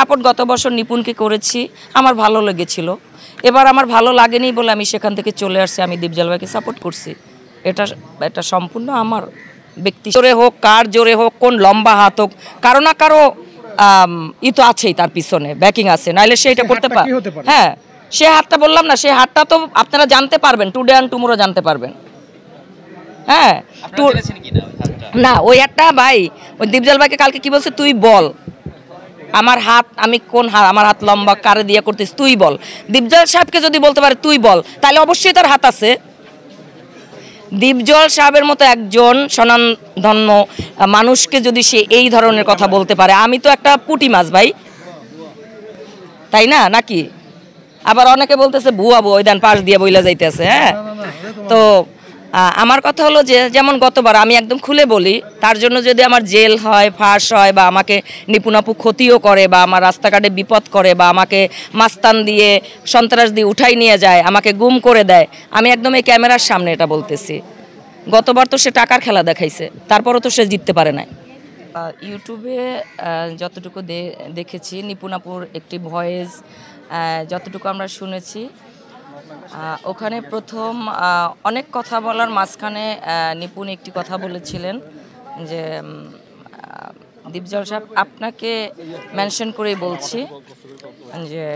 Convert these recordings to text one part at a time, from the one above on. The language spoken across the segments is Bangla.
সাপোর্ট গত বছর নিপুণকে করেছি, আমার ভালো লেগেছিল। এবার আমার ভালো লাগেনি বলে আমি সেখান থেকে চলে আসছি, আমি দীপজল ভাইকে সাপোর্ট করছি। এটা সম্পূর্ণ আমার ব্যক্তি জোরে হোক, কার জোরে হোক, কোন লম্বা হাত হোক, কারো না কারো ই তো আছেই, তার পিছনে ব্যাকিং আছে, নাইলে সে এটা করতে পারে। হ্যাঁ, সে হাতটা বললাম না, সে হাতটা তো আপনারা জানতে পারবেন, টুডে অ্যান্ড টুমোরো জানতে পারবেন। হ্যাঁ না, ওই একটা ভাই ওই দীপজল ভাইকে কালকে কি বলছে, তুই বল আমার হাত, আমি কোন হাত, আমার হাত লম্বা কারে দিয়ে করতেছি তুই বল। দীপজল সাহেবকে যদি বলতে পারে তুই বল, তাহলে অবশ্যই তার হাত আছে। দীপজল সাহেবের মতো একজন স্বনামধন্য মানুষকে যদি সে এই ধরনের কথা বলতে পারে, আমি তো একটা পুঁটি মাছ ভাই, তাই না নাকি? আবার অনেকে বলতেছে ভুয়া ওই দেন পাশ দিয়ে বইলা যাইতেছে। হ্যাঁ, তো আমার কথা হলো যে যেমন গতবার আমি একদম খুলে বলি, তার জন্য যদি আমার জেল হয়, ফাঁস হয়, বা আমাকে নিপুণাপু ক্ষতিও করে, বা আমার রাস্তাঘাটে বিপদ করে, বা আমাকে মাস্তান দিয়ে সন্ত্রাস দিয়ে উঠাই নিয়ে যায়, আমাকে গুম করে দেয়, আমি একদম এই ক্যামেরার সামনে এটা বলতেছি। গতবার তো সে টাকার খেলা দেখাইছে, তারপরও তো সে জিততে পারে না। ইউটিউবে যতটুকু দেখেছি, নিপুণাপুর একটি ভয়েস যতটুকু আমরা শুনেছি, ওখানে প্রথম অনেক কথা বলার মাঝখানে নিপুণ একটি কথা বলেছিলেন যে দীপজল সাহেব আপনাকে মেনশন করেই বলছি যে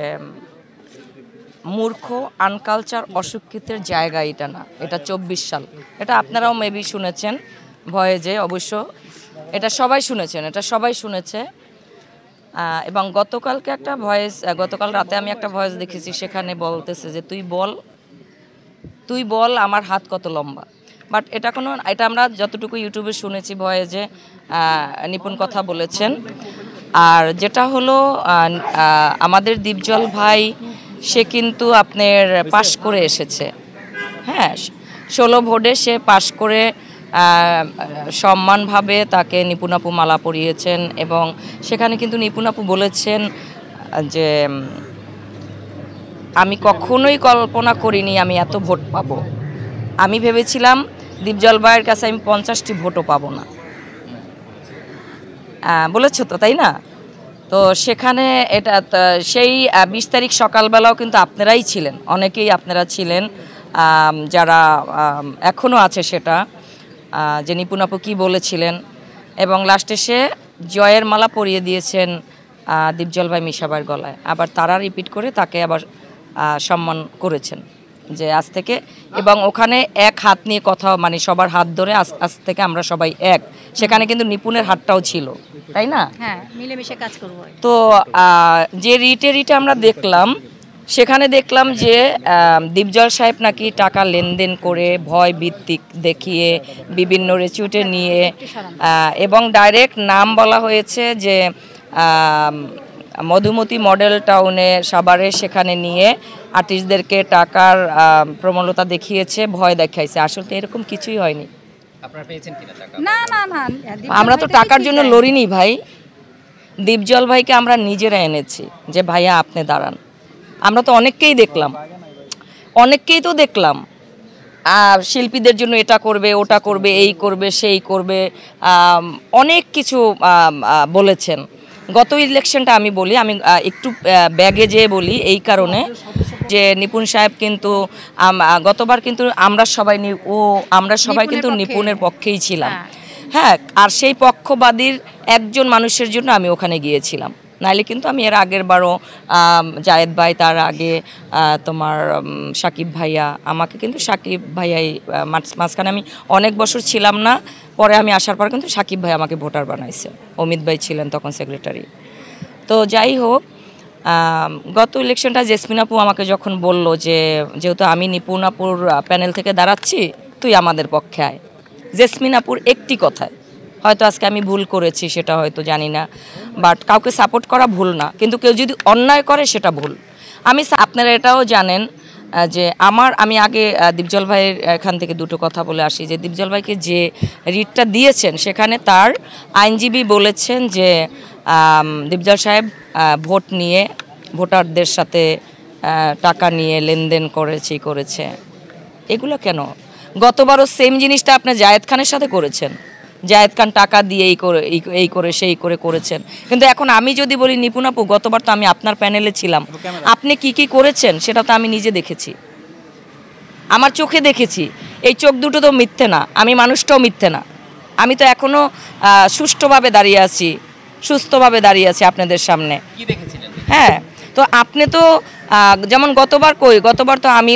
মূর্খ, আনকালচার, অশিক্ষিতের জায়গা এটা না, এটা 24 সাল। এটা আপনারাও মেবি শুনেছেন ভয়েজে, অবশ্য এটা সবাই শুনেছেন, এটা সবাই শুনেছে। এবং গতকালকে একটা ভয়েস, গতকাল রাতে আমি একটা ভয়েস দেখেছি, সেখানে বলতেছে যে তুই বল আমার হাত কত লম্বা। বাট এটা আমরা যতটুকু ইউটিউবে শুনেছি ভয়েসে নিপুণ কথা বলেছেন। আর যেটা হলো আমাদের দীপজল ভাই, সে কিন্তু আপনার পাশ করে এসেছে। হ্যাঁ, 16 ভোটে সে পাশ করে সম্মানভাবে তাকে নিপুণাপু মালা পরিয়েছেন, এবং সেখানে কিন্তু নিপুণাপু বলেছেন যে আমি কখনোই কল্পনা করিনি আমি এত ভোট পাবো। আমি ভেবেছিলাম দীপজল ভাইয়ের কাছে আমি 50টি ভোটও পাবো না, বলেছো তো, তাই না? তো সেখানে এটা সেই 20 তারিখ সকালবেলাও কিন্তু আপনারাই ছিলেন, অনেকেই আপনারা ছিলেন, যারা এখনও আছে, সেটা যে নিপুণাপু কী বলেছিলেন, এবং লাস্টে সে জয়ের মালা পরিয়ে দিয়েছেন দীপজল ভাই মিশাবার গলায়। আবার তারা রিপিট করে তাকে আবার সম্মান করেছেন যে আজ থেকে, এবং ওখানে এক হাত নিয়ে কথা, মানে সবার হাত ধরে আজ থেকে আমরা সবাই এক। সেখানে কিন্তু নিপুণের হাতটাও ছিল, তাই না? হ্যাঁ, মিলেমিশে কাজ করব। তো যে রিটে আমরা দেখলাম, সেখানে দেখলাম যে দীপজল সাহেব নাকি টাকা লেনদেন করে, ভয় ভিত্তিক দেখিয়ে, বিভিন্ন রেচিউটে নিয়ে, এবং ডাইরেক্ট নাম বলা হয়েছে যে মধুমতি মডেল টাউনে সাভারে, সেখানে নিয়ে আর্টিস্টদেরকে টাকার প্রবণতা দেখিয়েছে, ভয় দেখাইছে। আসলে এরকম কিছুই হয়নি। আপনারা পেয়েছেন কিনা টাকা? না না না, আমরা তো টাকার জন্য লড়িনি ভাই। দীপজল ভাইকে আমরা নিজেরা এনেছি যে ভাইয়া আপনি দাঁড়ান। আমরা তো অনেককেই দেখলাম শিল্পীদের জন্য এটা করবে, ওটা করবে, এই করবে, সেই করবে, অনেক কিছু বলেছেন। গত ইলেকশনটা আমি বলি, আমি একটু ব্যাগে যেয়ে বলি এই কারণে যে নিপুণ সাহেব কিন্তু গতবার কিন্তু আমরা সবাই কিন্তু নিপুণের পক্ষেই ছিলাম। হ্যাঁ, আর সেই পক্ষবাদীর একজন মানুষের জন্য আমি ওখানে গিয়েছিলাম, নাইলে কিন্তু আমি এর আগের বারও জায়েদ ভাই, তার আগে তোমার সাকিব ভাইয়া, আমাকে কিন্তু সাকিব ভাইয়াই মাঝখানে আমি অনেক বছর ছিলাম না, পরে আমি আসার পর কিন্তু সাকিব ভাই আমাকে ভোটার বানাইছে, অমিত ভাই ছিলেন তখন সেক্রেটারি। তো যাই হোক, গত ইলেকশনটা জেসমিন আপু আমাকে যখন বলল যে যেহেতু আমি নিপুণ আপুর প্যানেল থেকে দাঁড়াচ্ছি, তুই আমাদের পক্ষে আয়। জেসমিন আপুর একটি কথায়, হয়তো আজকে আমি ভুল করেছি সেটা হয়তো জানি না, বাট কাউকে সাপোর্ট করা ভুল না, কিন্তু কেউ যদি অন্যায় করে সেটা ভুল। আপনারা এটাও জানেন যে আমি আগে দীপজল ভাইয়ের এখান থেকে দুটো কথা বলে আসি যে দীপজল ভাইকে যে রিটটা দিয়েছেন, সেখানে তার আইনজীবী বলেছেন যে দীপজল সাহেব ভোট নিয়ে, ভোটারদের সাথে টাকা নিয়ে লেনদেন করেছে। এগুলো কেন? গতবারও সেম জিনিসটা আপনি জায়েদ খানের সাথে করেছেন, জায়েদ খান টাকা দিয়ে এই করে সেই করে করেছেন। কিন্তু এখন আমি যদি বলি নিপুণ আপু, গতবার তো আমি আপনার প্যানেলে ছিলাম, আপনি কি কি করেছেন সেটা তো আমি নিজে দেখেছি, আমার চোখে দেখেছি। এই চোখ দুটো তো মিথ্যে না, আমি মানুষটাও মিথ্যে না। আমি তো এখনও সুষ্ঠুভাবে দাঁড়িয়ে আছি, সুস্থভাবে দাঁড়িয়ে আছি আপনাদের সামনে। কি দেখেছিলেন? হ্যাঁ, তো আপনি তো যেমন গতবার তো আমি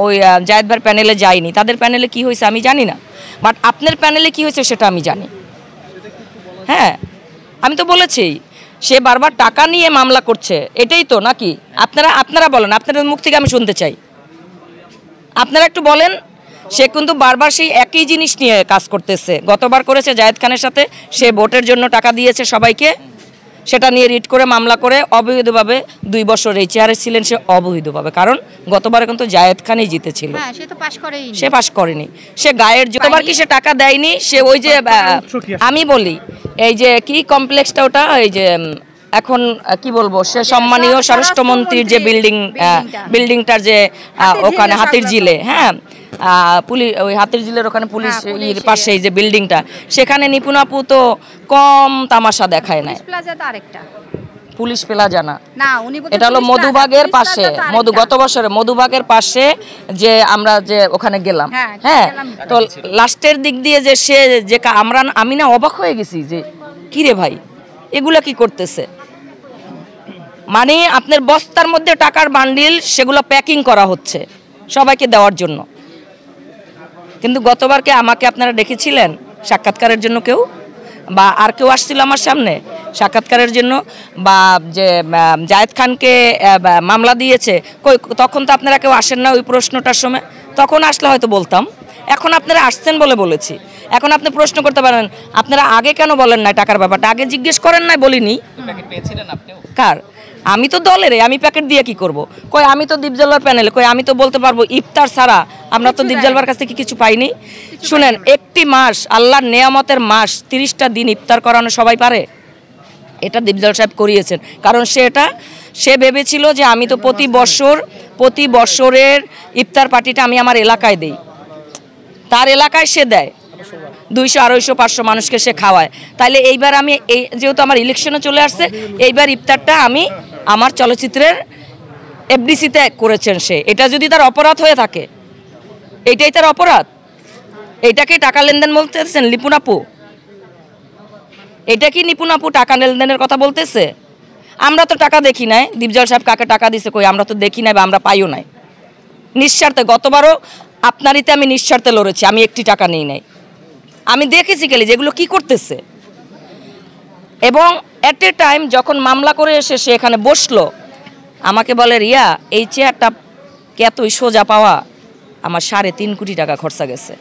ওই জায়েদ ভাইয়ের প্যানেলে যাইনি, তাদের প্যানেলে কি হয়েছে আমি জানি না, বাট আপনার প্যানেলে কি হয়েছে সেটা আমি জানি। হ্যাঁ, আমি তো বলেছি সে বারবার টাকা নিয়ে মামলা করছে, এটাই তো নাকি? আপনারা বলেন, আপনাদের মুখ থেকে আমি শুনতে চাই, আপনারা একটু বলেন। সে কিন্তু বারবার সেই একই জিনিস নিয়ে কাজ করতেছে। গতবার করেছে জায়েদ খানের সাথে, সে ভোটের জন্য টাকা দিয়েছে সবাইকে, সেটা নিয়ে রিট করে মামলা করে অবৈধভাবে 2 বছর এই চেয়ারে ছিলেন সে অবৈধভাবে, কারণ গতবারে কিন্তু জায়েদ খানই জিতেছিল। সে পাশ করেনি, সে গায়ের যতবার কি সে টাকা দেয়নি, সে ওই যে আমি বলি এই যে কি কমপ্লেক্সটা ওটা, এই যে এখন কি বলবো, সে সম্মানীয় স্বরাষ্ট্রমন্ত্রীর যে বিল্ডিংটার যে ওখানে হাতির ঝিলে, হ্যাঁ পুলিশ, ওই হাতির ঝিলের ওখানে পুলিশ পাশে এই যে বিল্ডিংটা, সেখানে নিপুণ আপু তো কম তামাশা দেখায় না। পুলিশ প্লাজা না, এটা হলো মধুবাগের পাশে, গত বছরে মধুবাগের পাশে যে আমরা যে ওখানে গেলাম, হ্যাঁ, তো লাস্টের দিক দিয়ে যে সে যে আমি না অবাক হয়ে গেছি যে কি রে ভাই, এগুলা কি করতেছে? মানে আপনার বস্তার মধ্যে টাকার বান্ডিল, সেগুলো প্যাকিং করা হচ্ছে সবাইকে দেওয়ার জন্য। কিন্তু গতবারকে আমাকে আপনারা ডেকেছিলেন সাক্ষাৎকারের জন্য, কেউ বা আর কেউ আসছিল আমার সামনে সাক্ষাৎকারের জন্য, বা যে জায়েদ খানকে মামলা দিয়েছে, তখন তো আপনারা কেউ আসেন না ওই প্রশ্নটার সময়। তখন আসলে হয়তো বলতাম, এখন আপনারা আসছেন বলে বলেছি। এখন আপনি প্রশ্ন করতে পারেন, আপনারা আগে কেন বলেন না টাকার ব্যাপারটা, আগে জিজ্ঞেস করেন নাই? বলিনি। কার? আমি তো দলের, আমি প্যাকেট দিয়ে কি করব? কই আমি তো দীপজলবার প্যানেলে, কই আমি তো বলতে পারবো ইফতার ছাড়া আমরা তো দীপজলবার কাছ থেকে কিছু পাইনি। শুনেন, একটি মাস আল্লাহর নেয়ামতের মাস, 30টা দিন ইফতার করানো সবাই পারে? এটা দীপজল সাহেব করিয়েছেন, কারণ সে ভেবেছিল যে আমি তো প্রতি বছরের ইফতার পার্টিটা আমি আমার এলাকায় দেই, তার এলাকায় সে দেয় 200, 250, 500 মানুষকে সে খাওয়ায়। তাইলে এইবার আমি যেহেতু আমার ইলেকশনে চলে আসছে, এইবার ইফতারটা আমি আমার চলচ্চিত্রের এফডিসিতে করেছেন সে। এটা যদি তার অপরাধ হয়ে থাকে, এইটাই তার অপরাধ? এইটাকে টাকা লেনদেন বলতেছেন নিপুণ আপু? এটা কি নিপুণ আপু টাকা লেনদেনের কথা বলতেছে? আমরা তো টাকা দেখি নাই, দীপজল সাহেব কাকে টাকা দিছে কই আমরা তো দেখি নাই, বা আমরা পাইও নাই। নিঃস্বার্থে, গতবারও আপনারিতে আমি নিঃস্বার্থে লড়েছি, আমি একটি টাকা নেই নাই। আমি দেখেছি গেলে যেগুলো কি করতেছে। এবং এট এ টাইম যখন মামলা করে এসে সে এখানে বসলো, আমাকে বলে, রিয়া এই চেয়ারটা এতই সোজা পাওয়া, আমার 3.5 কোটি টাকা খরচা গেছে।